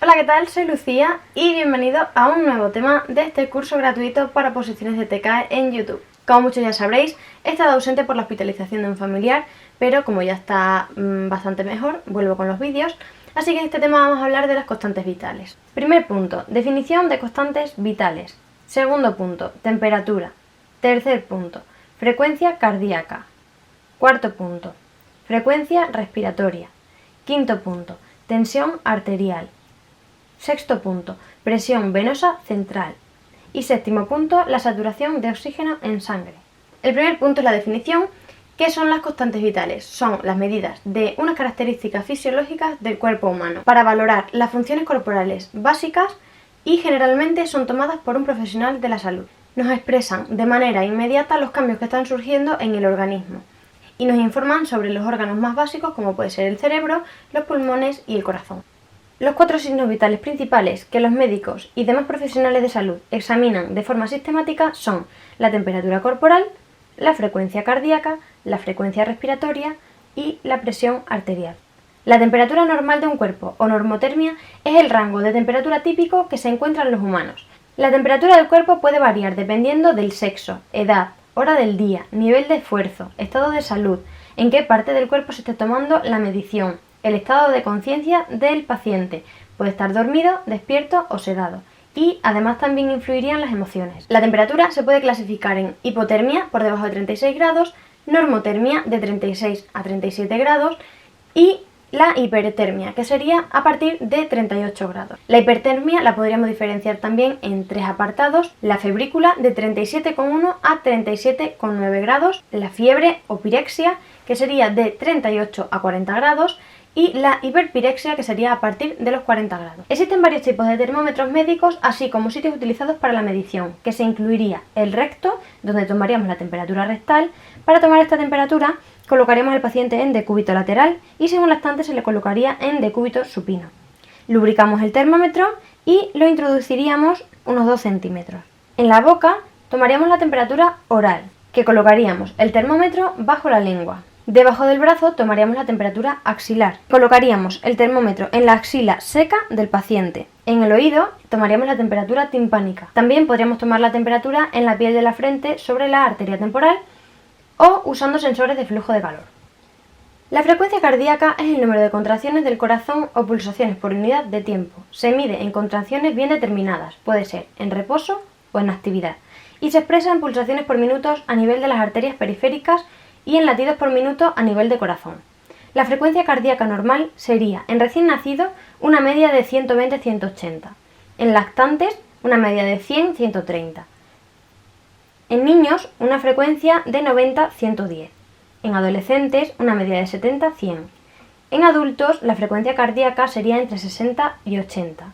Hola, ¿qué tal? Soy Lucía y bienvenido a un nuevo tema de este curso gratuito para posiciones de TCAE en YouTube. Como muchos ya sabréis, he estado ausente por la hospitalización de un familiar, pero como ya está bastante mejor, vuelvo con los vídeos. Así que en este tema vamos a hablar de las constantes vitales. Primer punto, definición de constantes vitales. Segundo punto, temperatura. Tercer punto, frecuencia cardíaca. Cuarto punto, frecuencia respiratoria. Quinto punto, tensión arterial. Sexto punto, presión venosa central. Y séptimo punto, la saturación de oxígeno en sangre. El primer punto es la definición. ¿Qué son las constantes vitales? Son las medidas de unas características fisiológicas del cuerpo humano para valorar las funciones corporales básicas y generalmente son tomadas por un profesional de la salud. Nos expresan de manera inmediata los cambios que están surgiendo en el organismo y nos informan sobre los órganos más básicos como puede ser el cerebro, los pulmones y el corazón. Los 4 signos vitales principales que los médicos y demás profesionales de salud examinan de forma sistemática son la temperatura corporal, la frecuencia cardíaca, la frecuencia respiratoria y la presión arterial. La temperatura normal de un cuerpo o normotermia es el rango de temperatura típico que se encuentra en los humanos. La temperatura del cuerpo puede variar dependiendo del sexo, edad, hora del día, nivel de esfuerzo, estado de salud, en qué parte del cuerpo se esté tomando la medición, el estado de conciencia del paciente, puede estar dormido, despierto o sedado. Y además también influirían las emociones. La temperatura se puede clasificar en hipotermia por debajo de 36 grados, normotermia de 36 a 37 grados y la hipertermia, que sería a partir de 38 grados. La hipertermia la podríamos diferenciar también en 3 apartados: la febrícula de 37,1 a 37,9 grados, la fiebre o pirexia, que sería de 38 a 40 grados, y la hiperpirexia, que sería a partir de los 40 grados. Existen varios tipos de termómetros médicos, así como sitios utilizados para la medición, que se incluiría el recto, donde tomaríamos la temperatura rectal. Para tomar esta temperatura colocaríamos al paciente en decúbito lateral y según la estante se le colocaría en decúbito supino. Lubricamos el termómetro y lo introduciríamos unos 2 centímetros. En la boca tomaríamos la temperatura oral, que colocaríamos el termómetro bajo la lengua. Debajo del brazo tomaríamos la temperatura axilar. Colocaríamos el termómetro en la axila seca del paciente. En el oído tomaríamos la temperatura timpánica. También podríamos tomar la temperatura en la piel de la frente sobre la arteria temporal o usando sensores de flujo de calor. La frecuencia cardíaca es el número de contracciones del corazón o pulsaciones por unidad de tiempo. Se mide en contracciones bien determinadas, puede ser en reposo o en actividad, y se expresa en pulsaciones por minutos a nivel de las arterias periféricas y en latidos por minuto a nivel de corazón. La frecuencia cardíaca normal sería en recién nacido una media de 120-180, en lactantes una media de 100-130, en niños una frecuencia de 90-110, en adolescentes una media de 70-100, en adultos la frecuencia cardíaca sería entre 60 y 80,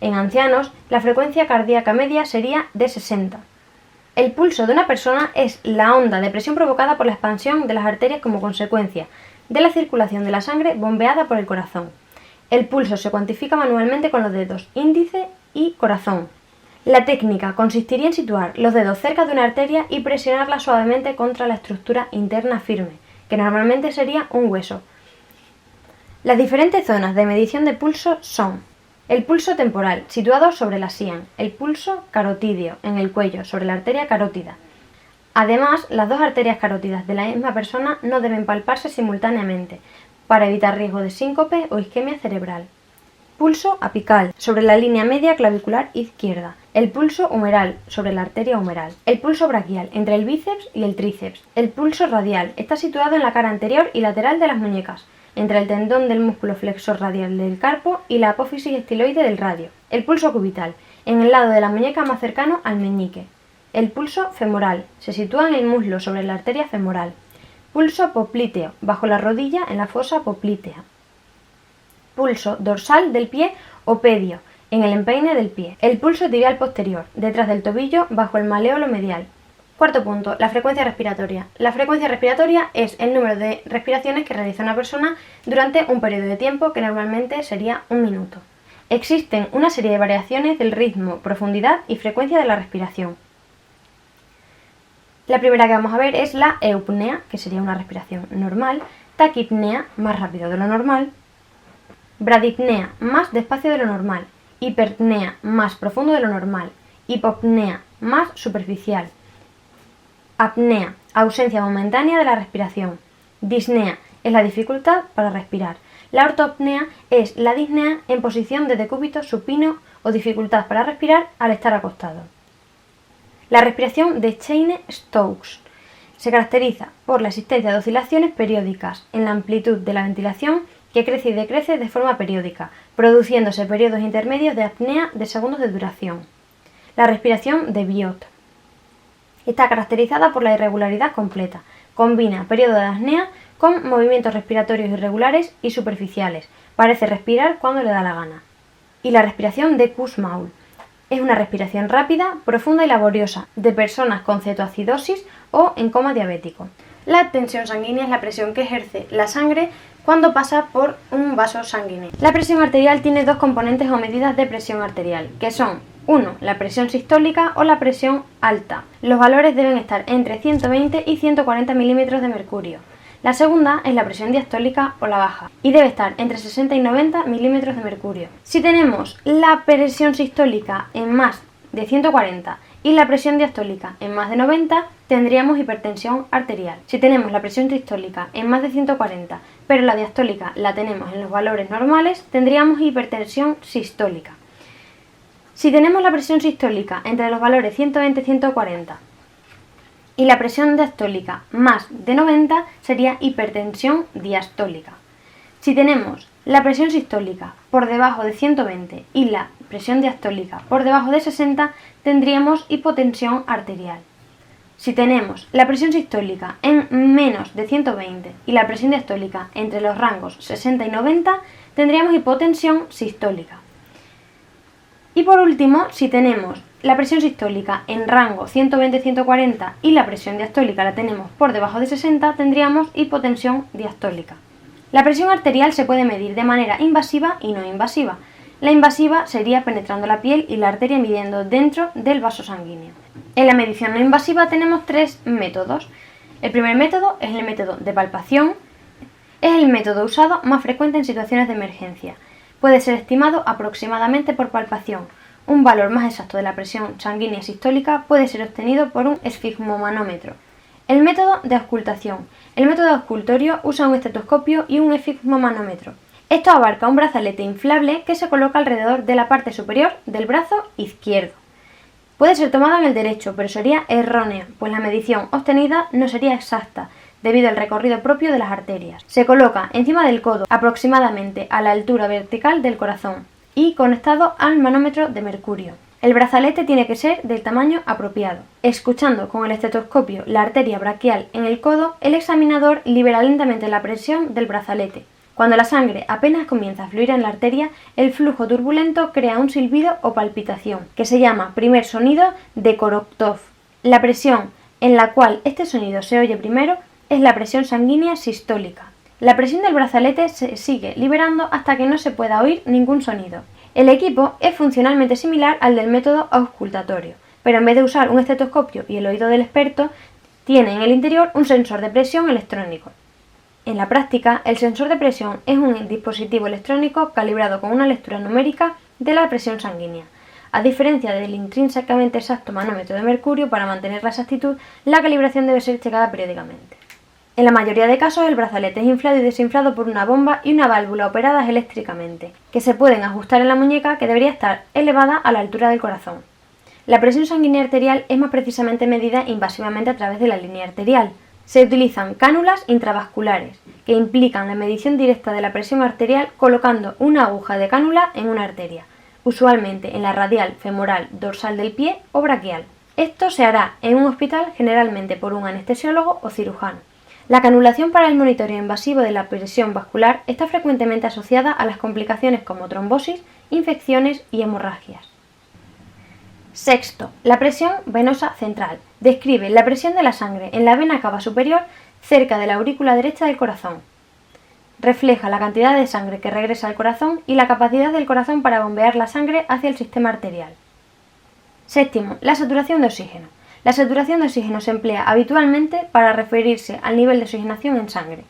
en ancianos la frecuencia cardíaca media sería de 60. El pulso de una persona es la onda de presión provocada por la expansión de las arterias como consecuencia de la circulación de la sangre bombeada por el corazón. El pulso se cuantifica manualmente con los dedos índice y corazón. La técnica consistiría en situar los dedos cerca de una arteria y presionarla suavemente contra la estructura interna firme, que normalmente sería un hueso. Las diferentes zonas de medición de pulso son: el pulso temporal, situado sobre la sien; el pulso carotídeo, en el cuello, sobre la arteria carótida. Además, las dos arterias carótidas de la misma persona no deben palparse simultáneamente, para evitar riesgo de síncope o isquemia cerebral. Pulso apical, sobre la línea media clavicular izquierda. El pulso humeral, sobre la arteria humeral. El pulso braquial, entre el bíceps y el tríceps. El pulso radial, está situado en la cara anterior y lateral de las muñecas, entre el tendón del músculo flexor radial del carpo y la apófisis estiloide del radio. El pulso cubital, en el lado de la muñeca más cercano al meñique. El pulso femoral, se sitúa en el muslo sobre la arteria femoral. Pulso popliteo, bajo la rodilla en la fosa poplitea. Pulso dorsal del pie o pedio, en el empeine del pie. El pulso tibial posterior, detrás del tobillo, bajo el maléolo medial. Cuarto punto, la frecuencia respiratoria. La frecuencia respiratoria es el número de respiraciones que realiza una persona durante un periodo de tiempo que normalmente sería 1 minuto. Existen una serie de variaciones del ritmo, profundidad y frecuencia de la respiración. La primera que vamos a ver es la eupnea, que sería una respiración normal; taquipnea, más rápido de lo normal; Bradipnea, más despacio de lo normal. Hiperpnea, más profundo de lo normal. Hipopnea, más superficial. Apnea, ausencia momentánea de la respiración. Disnea, es la dificultad para respirar. La ortopnea es la disnea en posición de decúbito supino o dificultad para respirar al estar acostado. La respiración de Cheyne-Stokes se caracteriza por la existencia de oscilaciones periódicas en la amplitud de la ventilación que crece y decrece de forma periódica, produciéndose periodos intermedios de apnea de segundos de duración. La respiración de Biot está caracterizada por la irregularidad completa. Combina periodo de apnea con movimientos respiratorios irregulares y superficiales. Parece respirar cuando le da la gana. Y la respiración de Kussmaul es una respiración rápida, profunda y laboriosa de personas con cetoacidosis o en coma diabético. La tensión sanguínea es la presión que ejerce la sangre cuando pasa por un vaso sanguíneo. La presión arterial tiene dos componentes o medidas de presión arterial, que son 1. La presión sistólica o la presión alta. Los valores deben estar entre 120 y 140 milímetros de mercurio. La segunda es la presión diastólica o la baja y debe estar entre 60 y 90 milímetros de mercurio. Si tenemos la presión sistólica en más de 140 y la presión diastólica en más de 90, tendríamos hipertensión arterial. Si tenemos la presión sistólica en más de 140, pero la diastólica la tenemos en los valores normales, tendríamos hipertensión sistólica. Si tenemos la presión sistólica entre los valores 120 y 140 y la presión diastólica más de 90, sería hipertensión diastólica. Si tenemos la presión sistólica por debajo de 120 y la presión diastólica por debajo de 60, tendríamos hipotensión arterial. Si tenemos la presión sistólica en menos de 120 y la presión diastólica entre los rangos 60 y 90, tendríamos hipotensión sistólica. Y por último, si tenemos la presión sistólica en rango 120-140 y la presión diastólica la tenemos por debajo de 60, tendríamos hipotensión diastólica. La presión arterial se puede medir de manera invasiva y no invasiva. La invasiva sería penetrando la piel y la arteria midiendo dentro del vaso sanguíneo. En la medición no invasiva tenemos tres métodos. El primer método es el método de palpación. Es el método usado más frecuente en situaciones de emergencia. Puede ser estimado aproximadamente por palpación. Un valor más exacto de la presión sanguínea sistólica puede ser obtenido por un esfigmomanómetro. El método de auscultación. El método auscultorio usa un estetoscopio y un esfigmomanómetro. Esto abarca un brazalete inflable que se coloca alrededor de la parte superior del brazo izquierdo. Puede ser tomado en el derecho, pero sería errónea, pues la medición obtenida no sería exacta, debido al recorrido propio de las arterias. Se coloca encima del codo, aproximadamente a la altura vertical del corazón, y conectado al manómetro de mercurio. El brazalete tiene que ser del tamaño apropiado. Escuchando con el estetoscopio la arteria braquial en el codo, el examinador libera lentamente la presión del brazalete. Cuando la sangre apenas comienza a fluir en la arteria, el flujo turbulento crea un silbido o palpitación, que se llama primer sonido de Korotov. La presión en la cual este sonido se oye primero es la presión sanguínea sistólica. La presión del brazalete se sigue liberando hasta que no se pueda oír ningún sonido. El equipo es funcionalmente similar al del método auscultatorio, pero en vez de usar un estetoscopio y el oído del experto, tiene en el interior un sensor de presión electrónico. En la práctica, el sensor de presión es un dispositivo electrónico calibrado con una lectura numérica de la presión sanguínea. A diferencia del intrínsecamente exacto manómetro de mercurio, para mantener la exactitud, la calibración debe ser checada periódicamente. En la mayoría de casos, el brazalete es inflado y desinflado por una bomba y una válvula operadas eléctricamente, que se pueden ajustar en la muñeca, que debería estar elevada a la altura del corazón. La presión sanguínea arterial es más precisamente medida invasivamente a través de la línea arterial. Se utilizan cánulas intravasculares, que implican la medición directa de la presión arterial colocando una aguja de cánula en una arteria, usualmente en la radial, femoral, dorsal del pie o braquial. Esto se hará en un hospital, generalmente por un anestesiólogo o cirujano. La canulación para el monitoreo invasivo de la presión vascular está frecuentemente asociada a las complicaciones como trombosis, infecciones y hemorragias. Sexto, la presión venosa central. Describe la presión de la sangre en la vena cava superior cerca de la aurícula derecha del corazón. Refleja la cantidad de sangre que regresa al corazón y la capacidad del corazón para bombear la sangre hacia el sistema arterial. Séptimo, la saturación de oxígeno. La saturación de oxígeno se emplea habitualmente para referirse al nivel de oxigenación en sangre.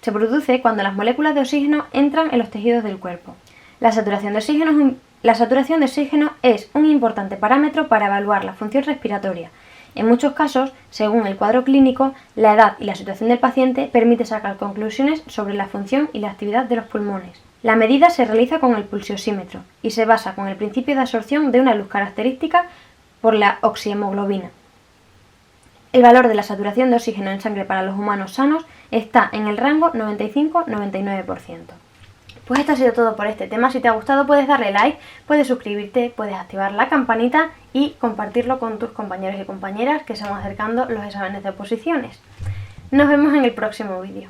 Se produce cuando las moléculas de oxígeno entran en los tejidos del cuerpo. La saturación de oxígeno es un importante parámetro para evaluar la función respiratoria. En muchos casos, según el cuadro clínico, la edad y la situación del paciente permite sacar conclusiones sobre la función y la actividad de los pulmones. La medida se realiza con el pulsiosímetro y se basa con el principio de absorción de una luz característica por la oxihemoglobina. El valor de la saturación de oxígeno en sangre para los humanos sanos está en el rango 95-99%. Pues esto ha sido todo por este tema. Si te ha gustado puedes darle like, puedes suscribirte, puedes activar la campanita y compartirlo con tus compañeros y compañeras que se van acercando los exámenes de oposiciones. Nos vemos en el próximo vídeo.